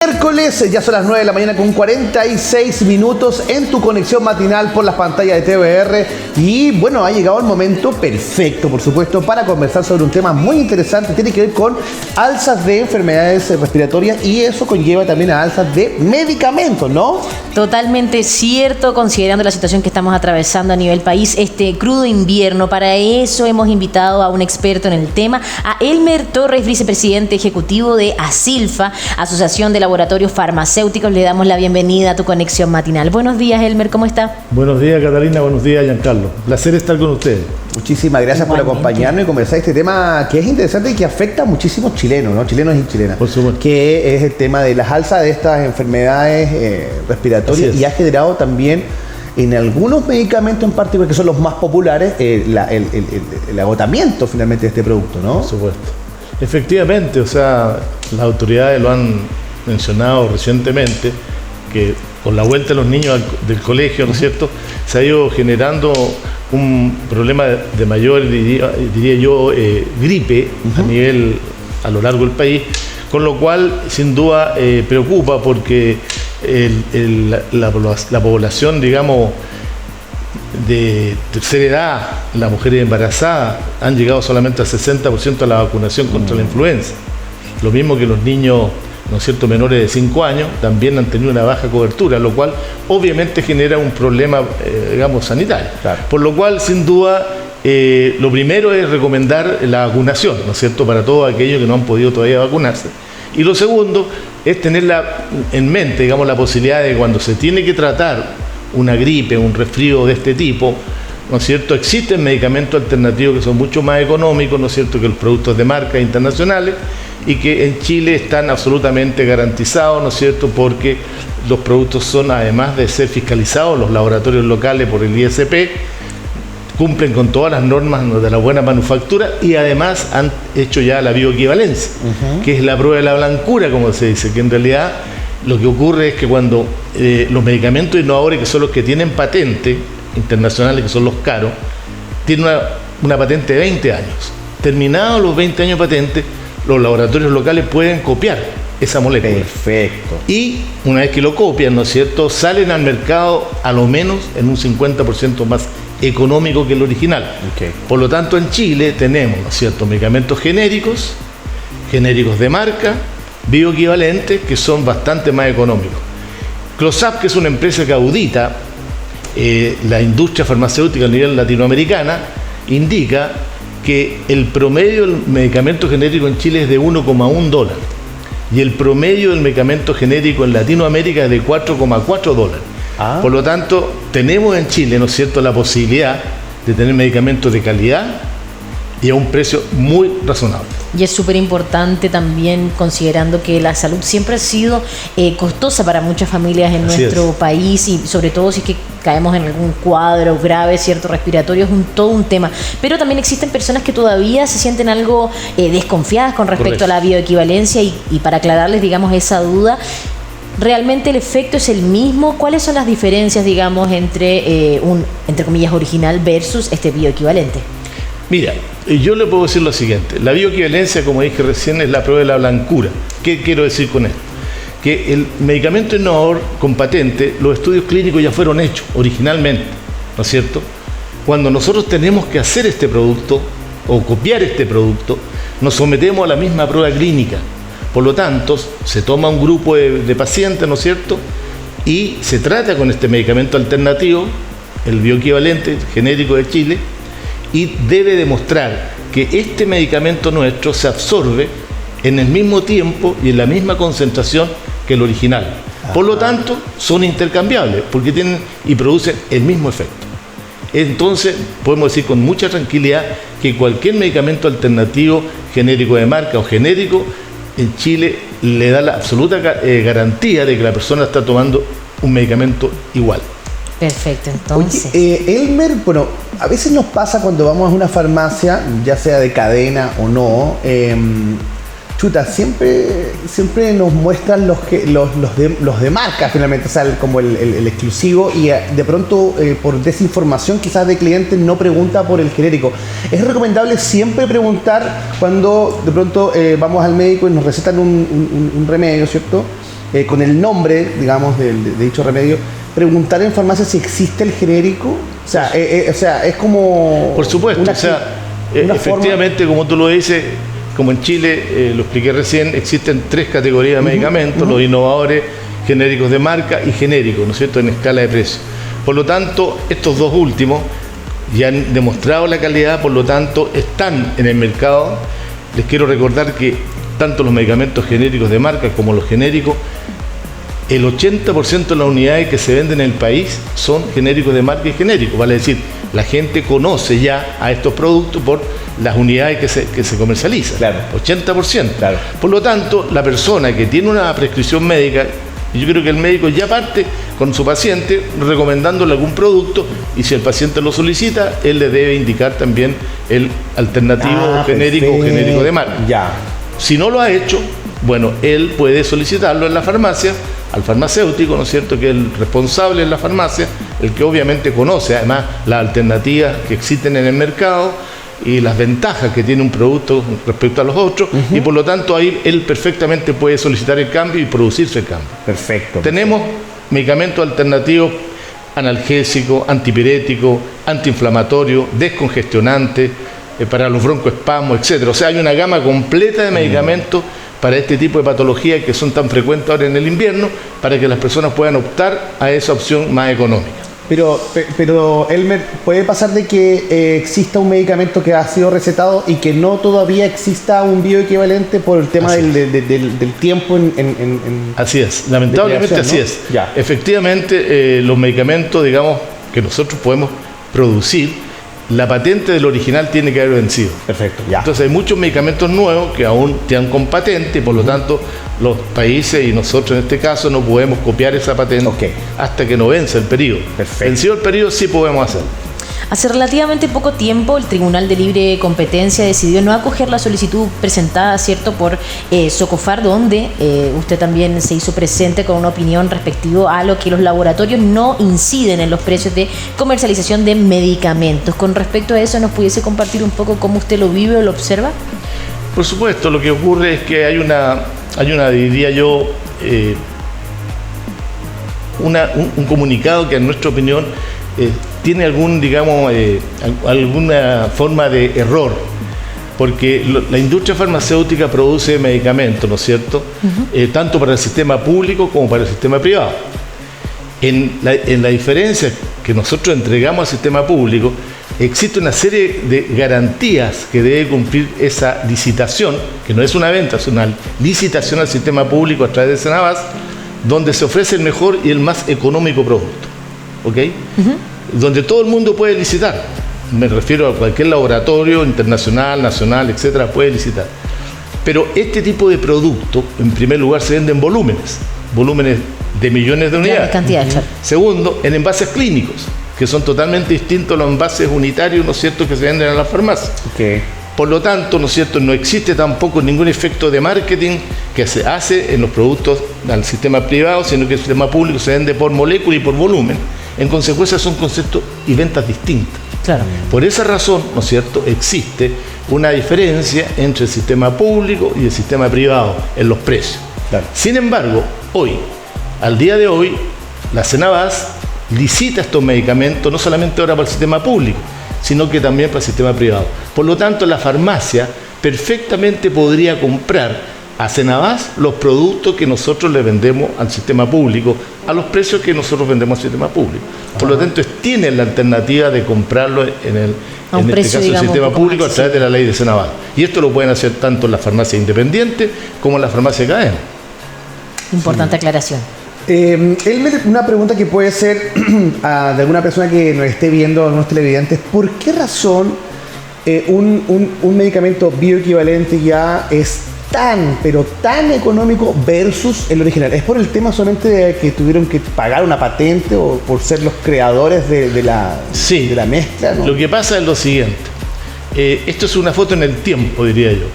Miércoles, ya son las 9 de la mañana con 46 minutos en tu conexión matinal por las pantallas de TVR. Y bueno, ha llegado el momento perfecto, por supuesto, para conversar sobre un tema muy interesante. Tiene que ver con alzas de enfermedades respiratorias y eso conlleva también a alzas de medicamentos, ¿no? Totalmente cierto, considerando la situación que estamos atravesando a nivel país, este crudo invierno. Para eso hemos invitado a un experto en el tema, a Elmer Torres, vicepresidente ejecutivo de ASILFA, Asociación de Laboratorios Farmacéuticos. Le damos la bienvenida a tu conexión matinal. Buenos días, Elmer, ¿cómo está? Buenos días, Catalina, buenos días, Giancarlo. Placer estar con ustedes. Muchísimas gracias por acompañarnos y conversar este tema que es interesante y que afecta a muchísimos chilenos, ¿no? Chilenos y chilenas. Por supuesto. Que es el tema de las alzas de estas enfermedades respiratorias y ha generado también en algunos medicamentos en particular, que son los más populares, el agotamiento finalmente de este producto, ¿no? Por supuesto. Efectivamente, o sea, las autoridades lo han mencionado recientemente, que con la vuelta de los niños del colegio, ¿no es cierto?, se ha ido generando un problema de mayor, diría yo, gripe a lo largo del país, con lo cual sin duda preocupa porque la población, digamos, de tercera edad, las mujeres embarazadas, han llegado solamente al 60% a la vacunación contra la influenza. Lo mismo que los niños, ¿no es cierto?, menores de 5 años, también han tenido una baja cobertura, lo cual obviamente genera un problema, digamos, sanitario. Claro. Por lo cual, sin duda, lo primero es recomendar la vacunación, ¿no es cierto?, para todos aquellos que no han podido todavía vacunarse. Y lo segundo es tener en mente, digamos, la posibilidad de cuando se tiene que tratar una gripe, un resfrío de este tipo, ¿no es cierto?, existen medicamentos alternativos que son mucho más económicos, ¿no es cierto?, que los productos de marcas internacionales y que en Chile están absolutamente garantizados, ¿no es cierto?, porque los productos son, además de ser fiscalizados, los laboratorios locales por el ISP, cumplen con todas las normas de la buena manufactura y además han hecho ya la bioequivalencia, que es la prueba de la blancura, como se dice, que en realidad lo que ocurre es que cuando los medicamentos innovadores, que son los que tienen patente internacionales, que son los caros, tienen una patente de 20 años. Terminados los 20 años de patente, los laboratorios locales pueden copiar esa molécula. Perfecto. Y una vez que lo copian, ¿no es cierto?, salen al mercado a lo menos en un 50% más económico que el original. Okay. Por lo tanto, en Chile tenemos, ¿no es cierto?, medicamentos genéricos de marca, bioequivalentes, que son bastante más económicos. Closap, que es una empresa que audita la industria farmacéutica a nivel latinoamericana, indica que el promedio del medicamento genérico en Chile es de $1,1 y el promedio del medicamento genérico en Latinoamérica es de $4,4. Por lo tanto, tenemos en Chile, ¿no es cierto?, la posibilidad de tener medicamentos de calidad y a un precio muy razonable. Y es súper importante también, considerando que la salud siempre ha sido costosa para muchas familias en nuestro país, y sobre todo si es que caemos en algún cuadro grave, cierto, respiratorio, es todo un tema. Pero también existen personas que todavía se sienten algo desconfiadas con respecto a la bioequivalencia y para aclararles, digamos, esa duda, ¿realmente el efecto es el mismo? ¿Cuáles son las diferencias, digamos, entre entre comillas, original versus este bioequivalente? Mira, yo le puedo decir lo siguiente. La bioequivalencia, como dije recién, es la prueba de la blancura. ¿Qué quiero decir con esto? Que el medicamento innovador con patente, los estudios clínicos ya fueron hechos originalmente, ¿no es cierto? Cuando nosotros tenemos que hacer este producto o copiar este producto, nos sometemos a la misma prueba clínica. Por lo tanto, se toma un grupo de pacientes, ¿no es cierto?, y se trata con este medicamento alternativo, el bioequivalente genérico de Chile, y debe demostrar que este medicamento nuestro se absorbe en el mismo tiempo y en la misma concentración que el original. Por lo tanto, son intercambiables porque tienen y producen el mismo efecto. Entonces, podemos decir con mucha tranquilidad que cualquier medicamento alternativo, genérico de marca o genérico, en Chile le da la absoluta garantía de que la persona está tomando un medicamento igual. Perfecto, entonces. Oye, Elmer, bueno, a veces nos pasa cuando vamos a una farmacia, ya sea de cadena o no, siempre nos muestran los de marca finalmente, o sea, como el exclusivo, y de pronto por desinformación quizás de clientes no pregunta por el genérico. Es recomendable siempre preguntar cuando de pronto vamos al médico y nos recetan un remedio, ¿cierto? con el nombre, digamos, de dicho remedio, preguntar en farmacia si existe el genérico. O sea, es como... Por supuesto, efectivamente, como tú lo dices, como en Chile, lo expliqué recién, existen 3 categorías de medicamentos, los innovadores, genéricos de marca y genéricos, ¿no es cierto?, en escala de precio. Por lo tanto, estos 2 últimos ya han demostrado la calidad, por lo tanto, están en el mercado. Les quiero recordar que tanto los medicamentos genéricos de marca como los genéricos, el 80% de las unidades que se venden en el país son genéricos de marca y genéricos. Vale decir, la gente conoce ya a estos productos por las unidades que se comercializan. Claro. 80%. Claro. Por lo tanto, la persona que tiene una prescripción médica, yo creo que el médico ya parte con su paciente recomendándole algún producto, y si el paciente lo solicita, él le debe indicar también el alternativo genérico o genérico de marca. Ya. Si no lo ha hecho, bueno, él puede solicitarlo en la farmacia, al farmacéutico, ¿no es cierto?, que es el responsable en la farmacia, el que obviamente conoce además las alternativas que existen en el mercado y las ventajas que tiene un producto respecto a los otros, y por lo tanto ahí él perfectamente puede solicitar el cambio y producirse el cambio. Perfecto. Tenemos medicamentos alternativos analgésicos, antipiréticos, antiinflamatorios, descongestionantes, para los broncoespasmos, etcétera. O sea, hay una gama completa de medicamentos para este tipo de patologías que son tan frecuentes ahora en el invierno, para que las personas puedan optar a esa opción más económica. Pero Elmer, ¿puede pasar de que exista un medicamento que ha sido recetado y que no todavía exista un bioequivalente por el tema del tiempo en Así es, lamentablemente creación, así ¿no? es. Ya. Efectivamente, los medicamentos, digamos, que nosotros podemos producir, la patente del original tiene que haber vencido. Perfecto, ya. Entonces hay muchos medicamentos nuevos que aún están con patente, y por lo tanto los países y nosotros en este caso no podemos copiar esa patente hasta que no vence el periodo. Perfecto. Vencido el periodo sí podemos hacerlo. Hace relativamente poco tiempo el Tribunal de Libre Competencia decidió no acoger la solicitud presentada, ¿cierto?, por Socofar, donde usted también se hizo presente con una opinión respectivo a lo que los laboratorios no inciden en los precios de comercialización de medicamentos. Con respecto a eso, ¿nos pudiese compartir un poco cómo usted lo vive o lo observa? Por supuesto, lo que ocurre es que hay una diría yo, un comunicado que en nuestra opinión tiene alguna forma de error, porque la industria farmacéutica produce medicamentos, ¿no es cierto?, tanto para el sistema público como para el sistema privado. En la diferencia que nosotros entregamos al sistema público, existe una serie de garantías que debe cumplir esa licitación, que no es una venta, es una licitación al sistema público a través de Senabas, donde se ofrece el mejor y el más económico producto. ¿Ok? Donde todo el mundo puede licitar. Me refiero a cualquier laboratorio internacional, nacional, etcétera, puede licitar. Pero este tipo de producto, en primer lugar, se vende en volúmenes de millones de unidades. Cantidades, claro. Segundo, en envases clínicos, que son totalmente distintos a los envases unitarios, ¿no es cierto?, que se venden en las farmacias. Okay. Por lo tanto, ¿no es cierto?, no existe tampoco ningún efecto de marketing que se hace en los productos del sistema privado, sino que el sistema público se vende por molécula y por volumen. En consecuencia, son conceptos y ventas distintas. Claro. Por esa razón, ¿no es cierto?, existe una diferencia entre el sistema público y el sistema privado en los precios. Claro. Sin embargo, al día de hoy, la Senabas licita estos medicamentos no solamente ahora para el sistema público, sino que también para el sistema privado. Por lo tanto, la farmacia perfectamente podría comprar a Senabas los productos que nosotros le vendemos al sistema público a los precios que nosotros vendemos al sistema público. Por lo tanto, tienen la alternativa de comprarlo en este caso el sistema público a través de la ley de Senabas. Y esto lo pueden hacer tanto en las farmacias independientes como en las farmacias de cadena. Importante aclaración. Elmer, una pregunta que puede ser de alguna persona que nos esté viendo, algunos televidentes: ¿por qué razón un medicamento bioequivalente ya es tan económico versus el original? ¿Es por el tema solamente de que tuvieron que pagar una patente o por ser los creadores de la mezcla, ¿no? Lo que pasa es lo siguiente. Esto es una foto en el tiempo, diría yo.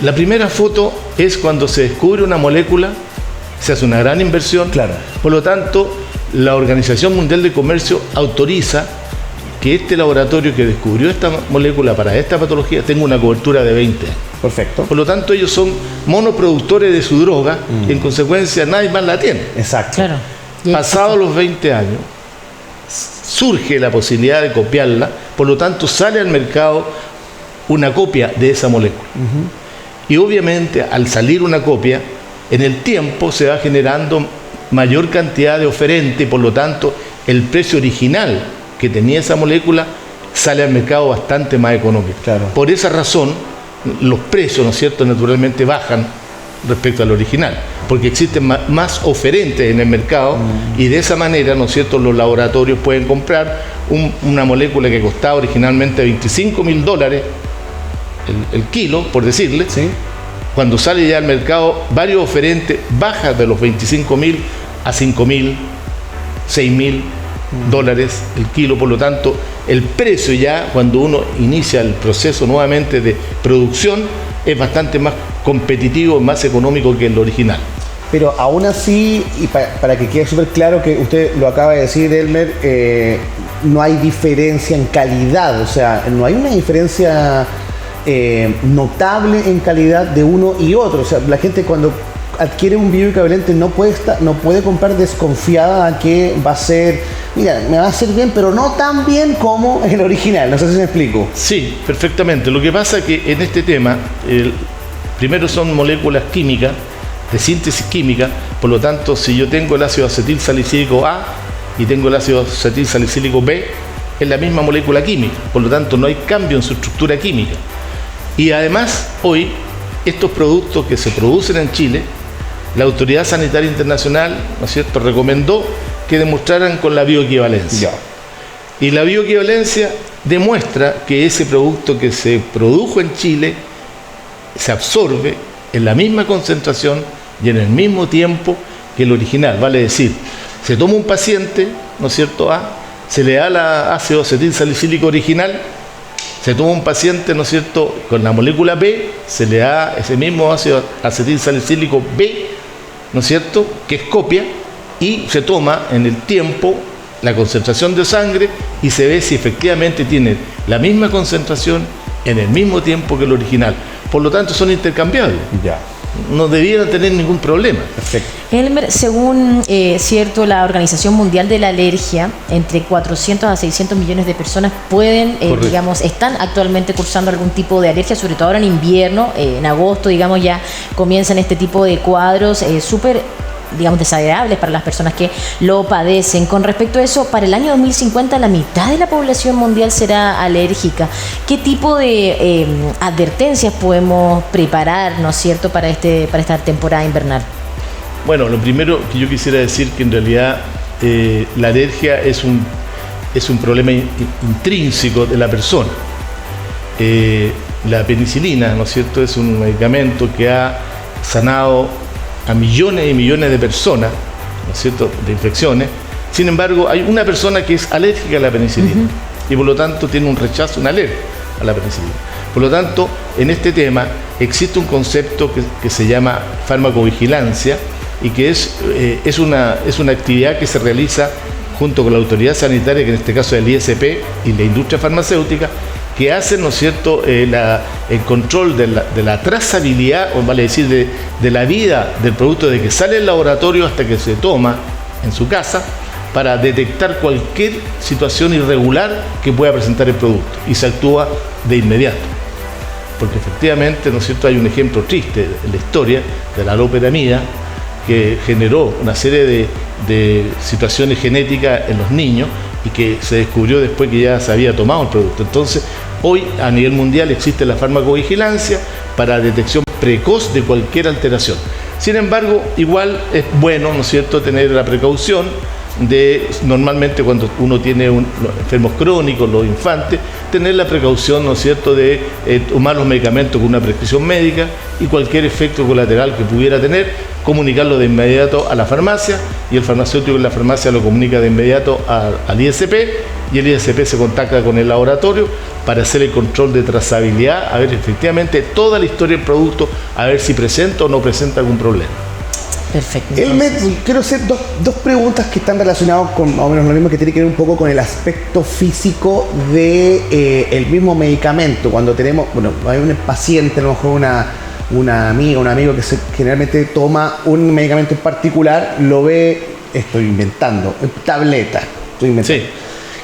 La primera foto es cuando se descubre una molécula, se hace una gran inversión. Claro. Por lo tanto, la Organización Mundial de Comercio autoriza que este laboratorio que descubrió esta molécula para esta patología tenga una cobertura de 20 años. Perfecto. Por lo tanto, ellos son monoproductores de su droga y en consecuencia nadie más la tiene. Exacto. Claro. Pasados los 20 años, surge la posibilidad de copiarla, por lo tanto sale al mercado una copia de esa molécula. Y obviamente al salir una copia, en el tiempo se va generando mayor cantidad de oferente, por lo tanto el precio original que tenía esa molécula sale al mercado bastante más económico. Claro. Por esa razón, los precios, ¿no es cierto?, naturalmente bajan respecto al original, porque existen más oferentes en el mercado y de esa manera, ¿no es cierto?, los laboratorios pueden comprar una molécula que costaba originalmente $25.000 el kilo, por decirle. Sí. Cuando sale ya al mercado, varios oferentes bajan de los $25.000 a $5.000, $6.000 el kilo. Por lo tanto, el precio ya cuando uno inicia el proceso nuevamente de producción es bastante más competitivo, más económico que el original. Pero aún así, y para que quede súper claro que usted lo acaba de decir, Elmer, no hay diferencia en calidad, o sea, no hay una diferencia notable en calidad de uno y otro. O sea, la gente cuando adquiere un bioequivalente no puede comprar desconfiada a que va a ser, mira, me va a hacer bien, pero no tan bien como el original. No sé si me explico. Sí, perfectamente. Lo que pasa es que en este tema, primero son moléculas químicas, de síntesis química, por lo tanto, si yo tengo el ácido acetil salicílico A y tengo el ácido acetil salicílico B, es la misma molécula química, por lo tanto no hay cambio en su estructura química. Y además, hoy, estos productos que se producen en Chile, la Autoridad Sanitaria Internacional, ¿no es cierto?, recomendó que demostraran con la bioequivalencia. Y la bioequivalencia demuestra que ese producto que se produjo en Chile se absorbe en la misma concentración y en el mismo tiempo que el original. Vale decir, se toma un paciente, ¿no es cierto?, A, se le da el ácido acetil salicílico original, se toma un paciente, ¿no es cierto?, con la molécula B, se le da ese mismo ácido acetil salicílico B, ¿no es cierto?, que es copia, y se toma en el tiempo la concentración de sangre y se ve si efectivamente tiene la misma concentración en el mismo tiempo que el original. Por lo tanto, son intercambiables. Ya. No debieran tener ningún problema. Perfecto. Elmer, según la Organización Mundial de la Alergia, entre 400 a 600 millones de personas pueden, están actualmente cursando algún tipo de alergia, sobre todo ahora en invierno, en agosto, ya comienzan este tipo de cuadros súper desagradables para las personas que lo padecen. Con respecto a eso, para el año 2050 la mitad de la población mundial será alérgica. ¿Qué tipo de advertencias podemos preparar, ¿no es cierto?, para esta temporada invernal? Bueno, lo primero que yo quisiera decir que en realidad la alergia es un problema intrínseco de la persona. La penicilina, ¿no es cierto?, es un medicamento que ha sanado a millones y millones de personas, ¿no es cierto?, de infecciones. Sin embargo, hay una persona que es alérgica a la penicilina y por lo tanto tiene un rechazo, una alergia a la penicilina. Por lo tanto, en este tema existe un concepto que se llama farmacovigilancia y que es una actividad que se realiza junto con la autoridad sanitaria, que en este caso es el ISP y la industria farmacéutica, que hacen, ¿no es cierto?, el control de la trazabilidad, o vale decir, de la vida del producto desde que sale del laboratorio hasta que se toma en su casa, para detectar cualquier situación irregular que pueda presentar el producto, y se actúa de inmediato. Porque efectivamente, ¿no es cierto?, hay un ejemplo triste en la historia de la loperamida, que generó una serie de situaciones genéticas en los niños y que se descubrió después que ya se había tomado el producto. Entonces, hoy a nivel mundial existe la farmacovigilancia para detección precoz de cualquier alteración. Sin embargo, igual es bueno, ¿no es cierto?, tener la precaución de, normalmente cuando uno tiene los enfermos crónicos, los infantes, tener la precaución, ¿no es cierto?, de tomar los medicamentos con una prescripción médica y cualquier efecto colateral que pudiera tener, comunicarlo de inmediato a la farmacia, y el farmacéutico en la farmacia lo comunica de inmediato al ISP, y el ISP se contacta con el laboratorio para hacer el control de trazabilidad, a ver efectivamente toda la historia del producto, a ver si presenta o no presenta algún problema. Perfecto. Quiero hacer dos preguntas que están relacionadas con más o menos lo mismo, que tiene que ver un poco con el aspecto físico de el mismo medicamento. Cuando tenemos, bueno, hay un paciente, a lo mejor una amiga, un amigo que generalmente toma un medicamento en particular, lo ve, estoy inventando, tableta, Sí.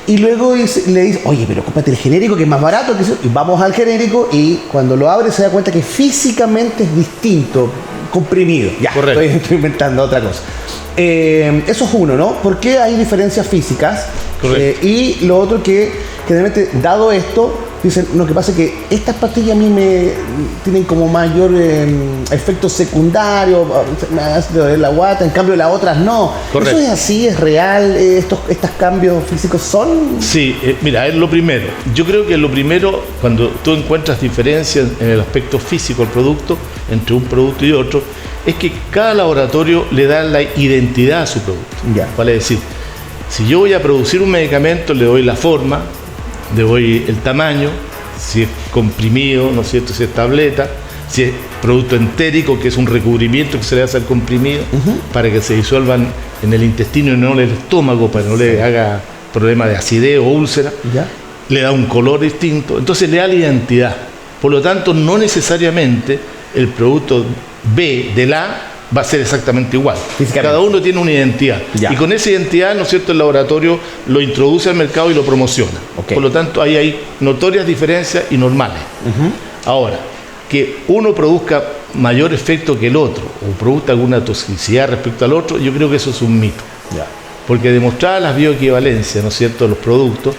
Y luego le dice, oye, pero cómprate el genérico que es más barato, y vamos al genérico, y cuando lo abre se da cuenta que físicamente es distinto, comprimido. Ya, correcto. Estoy inventando otra cosa. Eso es uno, ¿no? ¿Por qué hay diferencias físicas? Correcto. Y lo otro que realmente, dado esto, dicen, lo que pasa es que estas pastillas a mí me tienen como mayor efecto secundario, me hace doler la guata, en cambio las otras no. Correcto. ¿Eso es así? ¿Es real? ¿Estos cambios físicos son? Sí, mira, es lo primero. Yo creo que lo primero, cuando tú encuentras diferencias en el aspecto físico del producto, entre un producto y otro, es que cada laboratorio le da la identidad a su producto. Ya. Vale decir, si yo voy a producir un medicamento, le doy la forma, le doy el tamaño, si es comprimido, ¿no es cierto?, si es tableta, si es producto entérico, que es un recubrimiento que se le hace al comprimido, para que se disuelvan en el intestino y no en el estómago, para que no le haga problema de acidez o úlcera. ¿Ya? Le da un color distinto, entonces le da la identidad. Por lo tanto, no necesariamente el producto B del A va a ser exactamente igual. Cada uno tiene una identidad. Ya. Y con esa identidad, ¿no es cierto?, el laboratorio lo introduce al mercado y lo promociona. Okay. Por lo tanto, ahí hay notorias diferencias y normales. Ahora, que uno produzca mayor efecto que el otro o produzca alguna toxicidad respecto al otro, yo creo que eso es un mito. Ya. Porque demostradas las bioequivalencias, ¿no es cierto?, de los productos,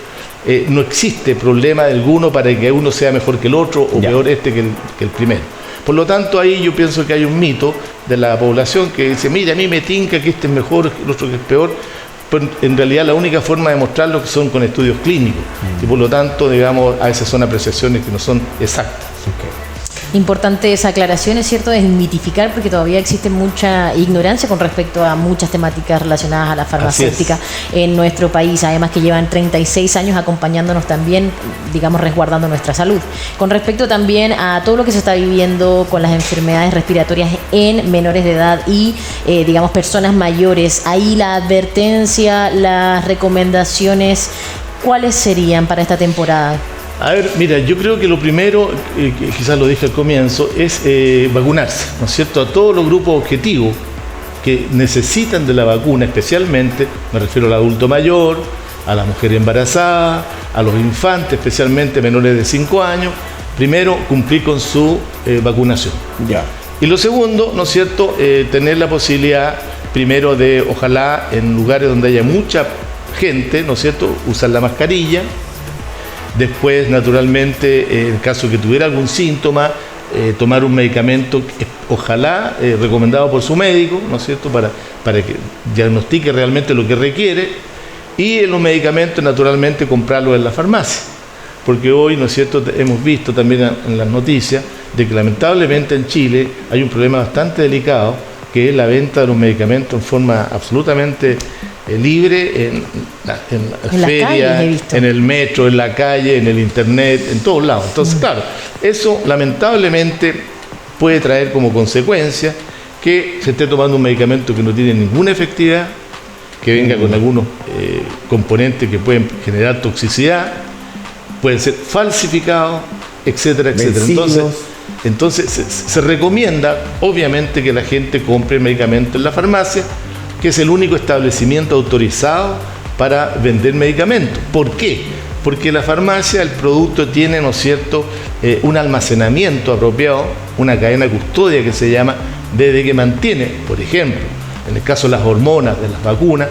no existe problema alguno para que uno sea mejor que el otro o peor que el primero. Por lo tanto, ahí yo pienso que hay un mito de la población que dice, mira, a mí me tinca que este es mejor, el otro que es peor. Pero en realidad la única forma de mostrarlo son con estudios clínicos. Y por lo tanto, digamos, a veces son apreciaciones que no son exactas. Okay. Importante esa aclaración, es cierto, desmitificar, porque todavía existe mucha ignorancia con respecto a muchas temáticas relacionadas a la farmacéutica en nuestro país, además que llevan 36 años acompañándonos también, digamos, resguardando nuestra salud. Con respecto también a todo lo que se está viviendo con las enfermedades respiratorias en menores de edad y, digamos, personas mayores, ahí la advertencia, las recomendaciones, ¿cuáles serían para esta temporada? A ver, mira, yo creo que lo primero, quizás lo dije al comienzo, es vacunarse, ¿no es cierto?, a todos los grupos objetivos que necesitan de la vacuna, especialmente, me refiero al adulto mayor, a la mujer embarazada, a los infantes, especialmente menores de 5 años, primero cumplir con su vacunación. Ya. Y lo segundo, ¿no es cierto?, tener la posibilidad, primero de, ojalá, en lugares donde haya mucha gente, ¿no es cierto?, usar la mascarilla. Después, naturalmente, en caso que tuviera algún síntoma, tomar un medicamento, ojalá recomendado por su médico, ¿no es cierto?, para que diagnostique realmente lo que requiere. Y en los medicamentos, naturalmente, comprarlos en la farmacia. Porque hoy, ¿no es cierto?, hemos visto también en las noticias de que lamentablemente en Chile hay un problema bastante delicado, que es la venta de los medicamentos en forma absolutamente libre en ferias, en el metro, en la calle, en el internet, en todos lados. Entonces, claro, eso lamentablemente puede traer como consecuencia que se esté tomando un medicamento que no tiene ninguna efectividad, que venga con algunos componentes que pueden generar toxicidad, pueden ser falsificados, etcétera, etcétera. Entonces se recomienda, obviamente, que la gente compre el medicamento en la farmacia, que es el único establecimiento autorizado para vender medicamentos. ¿Por qué? Porque la farmacia, el producto tiene, ¿no es cierto?, un almacenamiento apropiado, una cadena de custodia que se llama, desde que mantiene, por ejemplo, en el caso de las hormonas, de las vacunas,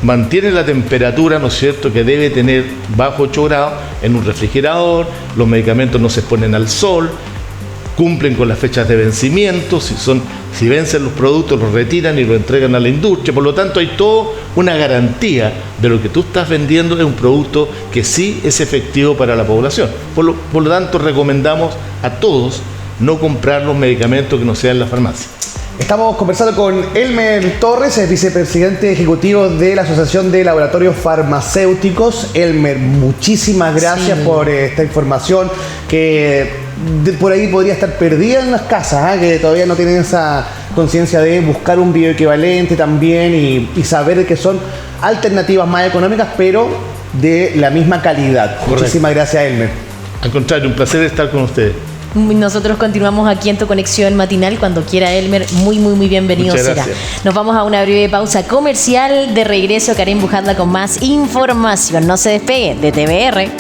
mantiene la temperatura, ¿no es cierto?, que debe tener bajo 8 grados en un refrigerador, los medicamentos no se exponen al sol, cumplen con las fechas de vencimiento, si vencen los productos los retiran y los entregan a la industria. Por lo tanto, hay toda una garantía de lo que tú estás vendiendo es un producto que sí es efectivo para la población. Por lo tanto, recomendamos a todos no comprar los medicamentos que no sean en la farmacia. Estamos conversando con Elmer Torres, es vicepresidente ejecutivo de la Asociación de Laboratorios Farmacéuticos. Elmer, muchísimas gracias por esta información que por ahí podría estar perdida en las casas, que todavía no tienen esa conciencia de buscar un bioequivalente también y saber que son alternativas más económicas, pero de la misma calidad. Correcto. Muchísimas gracias, Elmer. Al contrario, un placer estar con ustedes. Nosotros continuamos aquí en Tu Conexión Matinal. Cuando quiera, Elmer, muy bienvenido será. Nos vamos a una breve pausa comercial. De regreso, Karen Bujanda con más información. No se despegue de TVR.